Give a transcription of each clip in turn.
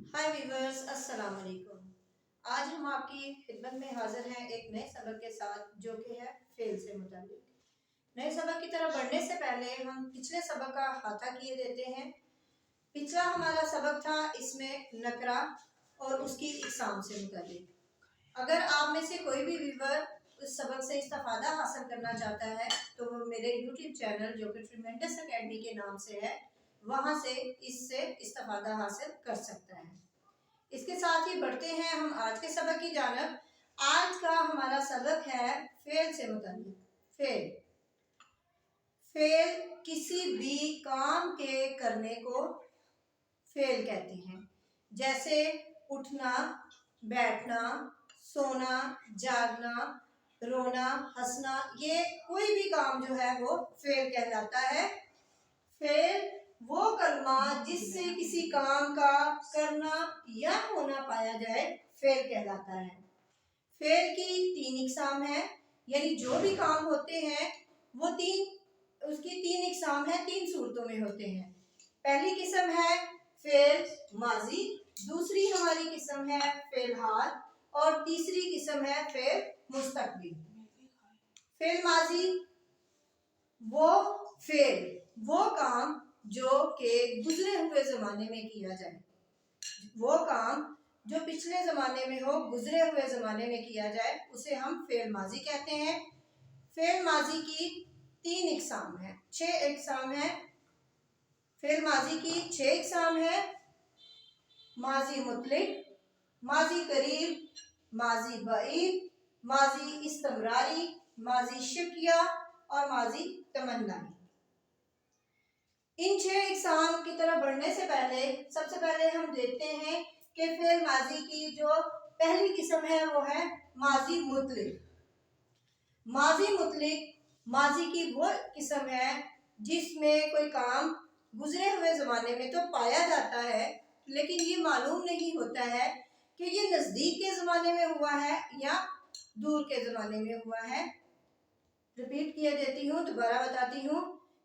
हाय viewers, अस्सलाम वालेकुम। आज हम आपकी खिदमत में हाजिर हैं एक नए सबक के साथ, जो कि है फेल से मुताल्लिक। नए सबक की तरफ बढ़ने से पहले हम पिछले सबक का अहाता किए देते हैं। पिछला हमारा सबक था इसमें नकरा और उसकी इकसाम से मुताल्लिक। अगर आप में से कोई भी वीवर उस सबक से इस्तेफादा हासिल करना चाहता है तो वो मेरे यूट्यूब चैनल जो कि ट्रिमेंडस एकेडमी के नाम से है, वहाँ से इससे इस्तेफादा हासिल कर सकता है। इसके साथ ही बढ़ते हैं हम आज के सबक की जानब। आज का हमारा सबक है फेल से मुताल्लिक। फेल फेल किसी भी काम के करने को फेल कहते हैं, जैसे उठना, बैठना, सोना, जागना, रोना, हंसना, ये कोई भी काम जो है वो फेल कहलाता है। फेल वो कलमा जिससे किसी काम का करना या होना पाया जाए फेल कहलाता है। फेल की तीन इकसाम है, यानी जो भी काम होते हैं वो उसकी तीन इकसाम है, तीन सूरतों में होते हैं। पहली किस्म है फेल माजी, दूसरी हमारी किस्म है फेल हाल और तीसरी किस्म है फेल मुस्तकबिल। फेल माजी वो काम जो के गुजरे हुए ज़माने में किया जाए, वो काम जो पिछले ज़माने में हो, गुजरे हुए ज़माने में किया जाए, उसे हम फेल माजी कहते हैं। फेल माजी की तीन इकसाम है, 6 इकसाम है। फेल माजी की 6 इकसाम है: माजी मुतलिक, माजी करीब, माजी बईद, माजी इस्तमरारी, माजी शिकिया और माजी तमन्नाई। इन 6 इकसाम की तरफ बढ़ने से पहले सबसे पहले हम देखते हैं कि फेल माजी की जो पहली किस्म है वो है माजी मुतलिक। माजी मुतलिक माजी की वो किस्म है जिसमें कोई काम गुजरे हुए ज़माने में तो पाया जाता है, लेकिन ये मालूम नहीं होता है कि ये नज़दीक के ज़माने में हुआ है या दूर के ज़माने में हुआ है। रिपीट किया देती हूँ, दोबारा बताती हूँ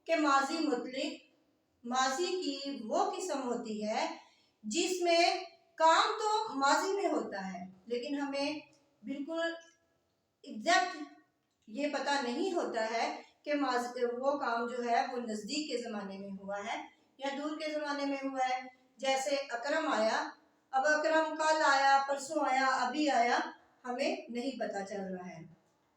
कि माजी मुतलिक माजी की वो किस्म होती है जिसमें काम तो माजी में होता है, लेकिन हमें बिल्कुल एग्जैक्ट ये पता नहीं होता है कि वो काम जो है वो नज़दीक के ज़माने में हुआ है या दूर के ज़माने में हुआ है। जैसे अकरम आया, अब अकरम कल आया, परसों आया, अभी आया, हमें नहीं पता चल रहा है।